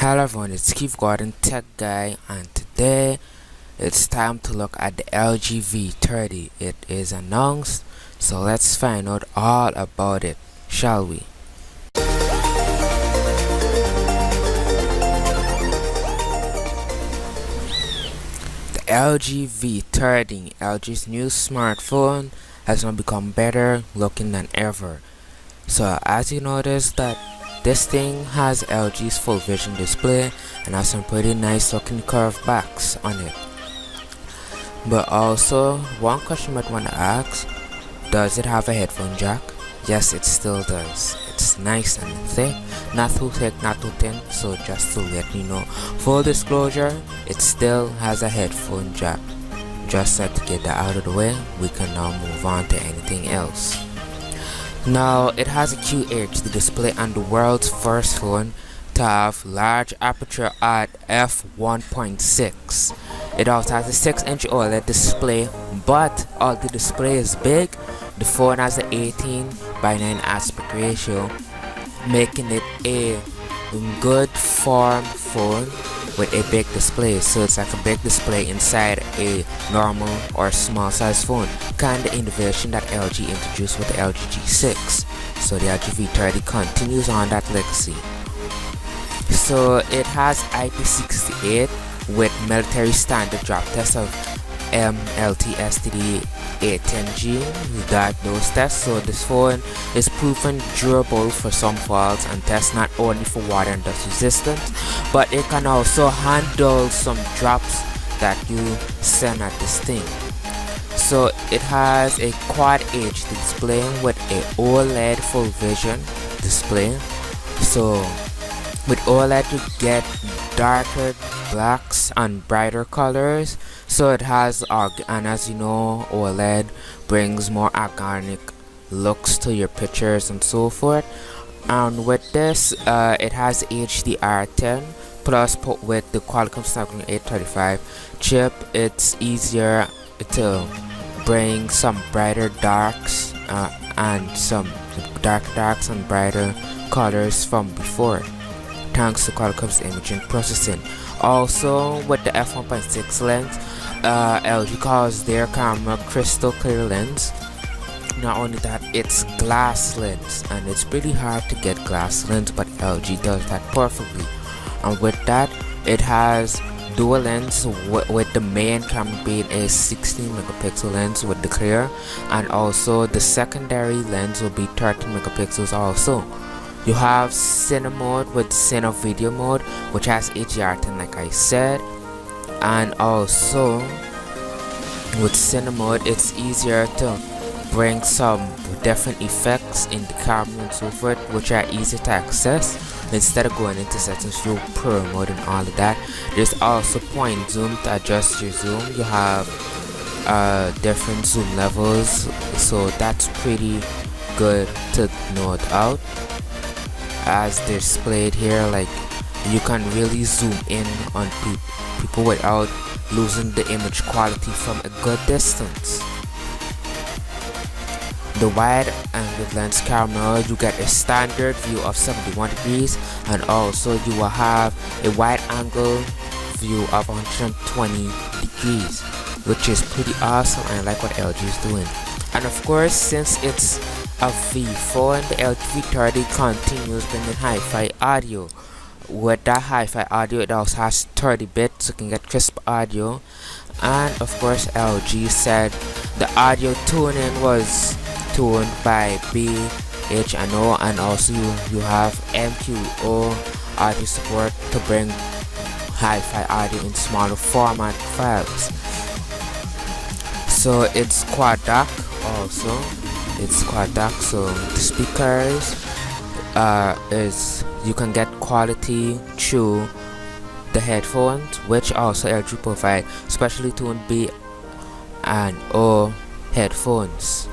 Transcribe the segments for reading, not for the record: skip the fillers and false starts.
Hello everyone, it's Kiva Tech Guy, and today it's time to look at the LG V30. It is announced, so let's find out all about it, shall we? The LG V30, LG's new smartphone, has now become better looking than ever. So as you notice that this thing has LG's full vision display and has some pretty nice looking curved backs on it. But also, one question you might want to ask, does it have a headphone jack? Yes, it still does. It's nice and thick, not too thick, not too thin, so just to let you know. Full disclosure, it still has a headphone jack. Just to get that out of the way, we can now move on to anything else. Now, it has a QHD display and the world's first phone to have large aperture at f1.6. It also has a 6-inch OLED display, but although the display is big, the phone has an 18:9 aspect ratio, making it a good form phone with a big display. So it's like a big display inside a normal or small size phone, kind of innovation that LG introduced with the LG G6. So the LG V30 continues on that legacy. So it has IP68 with military standard drop test of MLTSTD810G. We got those tests, so this phone is proven durable for some faults and tests not only for water and dust resistance, but it can also handle some drops that you send at this thing. So it has a quad HD display with a OLED full vision display. So with OLED you get darker blacks and brighter colors. So it has and as you know, OLED brings more organic looks to your pictures and so forth. And with this, it has HDR10 plus with the Qualcomm Snapdragon 835 chip. It's easier to bring some brighter darks and some darks and brighter colors from before, thanks to Qualcomm's imaging processing. Also, with the f1.6 lens, LG calls their camera crystal clear lens. Not only that, it's glass lens, and it's pretty hard to get glass lens, but LG does that perfectly. And with that, it has dual lens with the main camera being a 16 megapixel lens with the clear, and also the secondary lens will be 30 megapixels also. You have Cine mode with Cine video mode, which has HDR10 like I said, and also with Cine mode it's easier to bring some different effects in the camera and so forth, which are easy to access instead of going into settings view, pro mode and all of that. There's also point zoom to adjust your zoom. You have different zoom levels, so that's pretty good to note out. As displayed here, like you can really zoom in on people without losing the image quality from a good distance. The wide angle lens camera, you get a standard view of 71 degrees, and also you will have a wide angle view of 120 degrees, which is pretty awesome. I like what LG is doing. And of course, since it's a V phone, the LG V30 continues bringing hi-fi audio. With that hi-fi audio, it also has 30 bits, so you can get crisp audio. And of course, LG said the audio tuning was tuned by BHNO, and also you have MQO audio support to bring hi-fi audio in smaller format files. So it's quad DAC also. It's quad DAC, so the speakers is you can get quality through the headphones, which also LG provide specially tuned B and O headphones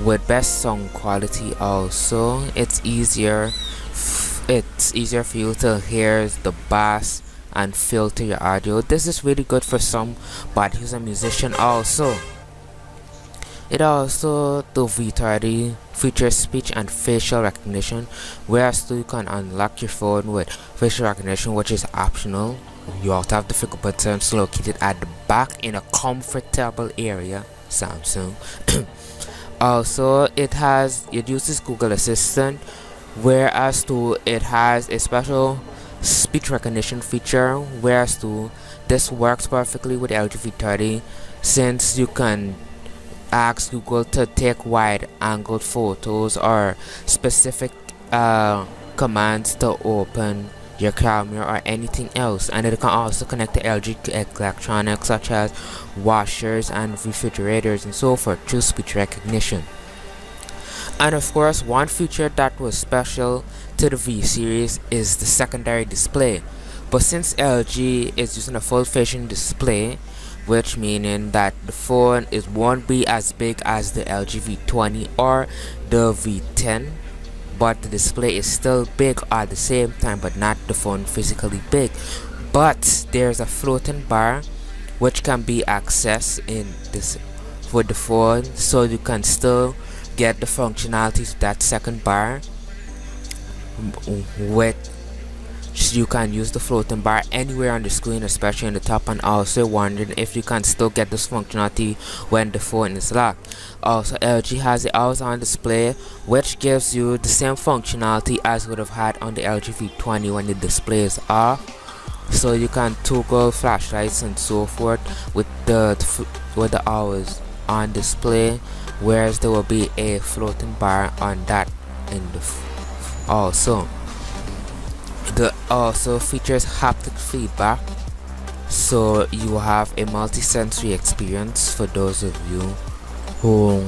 with best sound quality. Also, it's easier for you to hear the bass and filter your audio. This is really good for somebody who's a musician also. It also, the V30, features speech and facial recognition, whereas you can unlock your phone with facial recognition, which is optional. You also have the fingerprint sensor located at the back in a comfortable area. Samsung. Also, it uses Google Assistant, whereas it has a special speech recognition feature, whereas this works perfectly with LG V30 since you can ask Google to take wide angled photos or specific commands to open your camera or anything else, and it can also connect to LG electronics such as washers and refrigerators and so forth through speech recognition. And of course, one feature that was special to the V series is the secondary display. But since LG is using a full vision display, which meaning that the phone won't be as big as the LG V20 or the V10, but the display is still big at the same time, but not the phone physically big. But there's a floating bar which can be accessed in this with the phone, so you can still get the functionalities of that second bar. With you can use the floating bar anywhere on the screen, especially on the top, and also wondering if you can still get this functionality when the phone is locked. Also, LG has the always on display, which gives you the same functionality as would have had on the LG V20 when the display is off. So you can toggle flashlights and so forth with the always on display, whereas there will be a floating bar on that in the also. The also features haptic feedback, so you have a multi-sensory experience for those of you who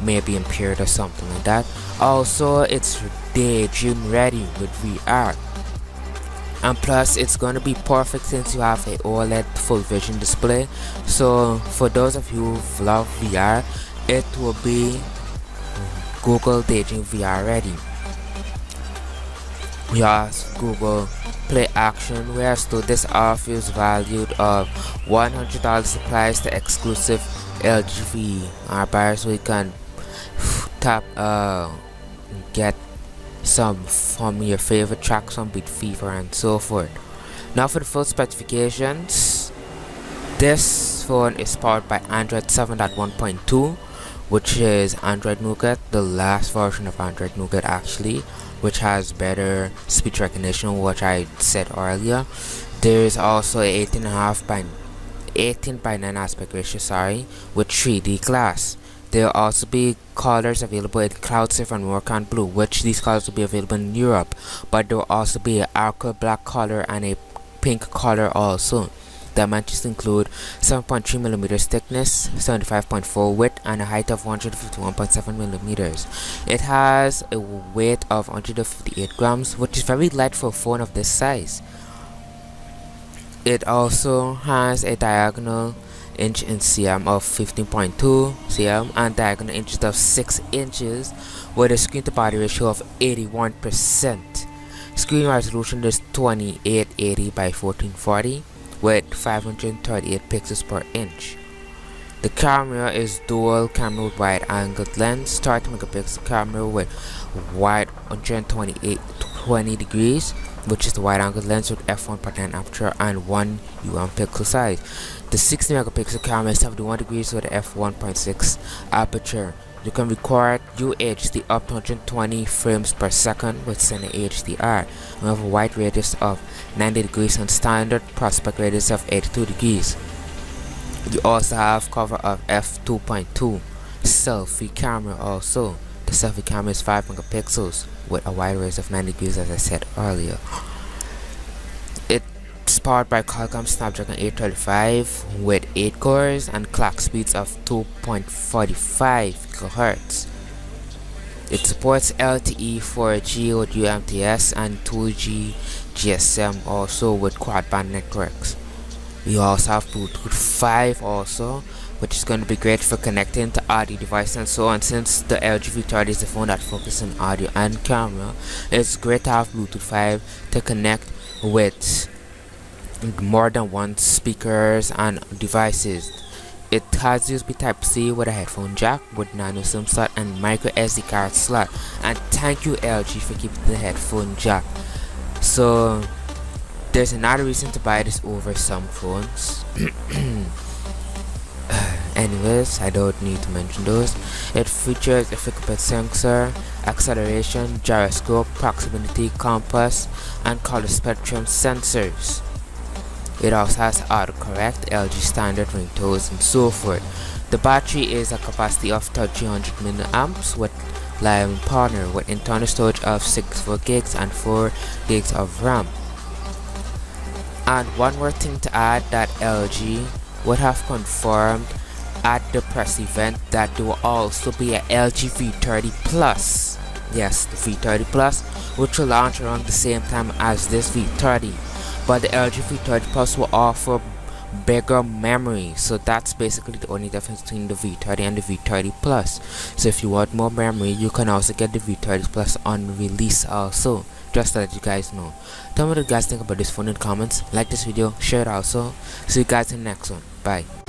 may be impaired or something like that. Also, it's daydream ready with VR, and plus it's going to be perfect since you have a OLED full vision display. So for those of you who love VR, it will be Google Daydream VR ready. We have Google Play Action, whereas this offer is valued of $100 supplies to exclusive LG VR buyers, so you can get some from your favorite tracks on Beat Fever and so forth. Now for the full specifications, this phone is powered by Android 7.1.2, which is Android Nougat, the last version of Android Nougat actually, which has better speech recognition, which I said earlier. There is also a 18 by 9 aspect ratio, with 3D glass. There will also be colors available in Cloud Safe and Moroccan Blue, which these colors will be available in Europe, but there will also be an aqua black color and a pink color also. Dimensions include 7.3mm thickness, 75.4 width, and a height of 151.7mm. It has a weight of 158 grams, which is very light for a phone of this size. It also has a diagonal inch in cm of 15.2 cm and diagonal inches of 6 inches, with a screen to body ratio of 81%. Screen resolution is 2880 by 1440. With 538 pixels per inch. The camera is dual camera with wide angled lens, 30 megapixel camera with wide 20 degrees, which is the wide angled lens with f1.9 aperture and 1 pixel size. The 60 megapixel camera is 71 degrees with f1.6 aperture. You can record UHD up to 120 frames per second with Cine HDR. We have a wide radius of 90 degrees and standard prospect radius of 82 degrees. You also have cover of f2.2 selfie camera also. The selfie camera is 5 megapixels with a wide radius of 90 degrees, as I said earlier. It's powered by Qualcomm Snapdragon 835 with 8 cores and clock speeds of 2.45 GHz. It supports LTE, 4G with UMTS, and 2G GSM also with quad band networks. We also have Bluetooth 5 also, which is going to be great for connecting to audio devices and so on. Since the LG V30 is the phone that focuses on audio and camera, it's great to have Bluetooth 5 to connect with more than one speakers and devices. It has USB Type-C with a headphone jack with nano SIM slot and micro SD card slot. And thank you LG for keeping the headphone jack. So there's another reason to buy this over some phones. Anyways, I don't need to mention those. It features a fingerprint sensor, acceleration, gyroscope, proximity compass, and color spectrum sensors. It also has autocorrect, LG standard ringtones, and so forth. The battery is a capacity of 300 milliamps with live partner with internal storage of 64 gigs and 4 gigs of RAM. And one more thing to add, that LG would have confirmed at the press event that there will also be a LG V30 Plus. Yes, the V30 Plus, which will launch around the same time as this V30. But the LG V30 Plus will offer bigger memory, so that's basically the only difference between the V30 and the V30 Plus. So if you want more memory, you can also get the V30 Plus on release also, just to let you guys know. Tell me what you guys think about this phone in the comments. Like this video, share it also. See you guys in the next one. Bye.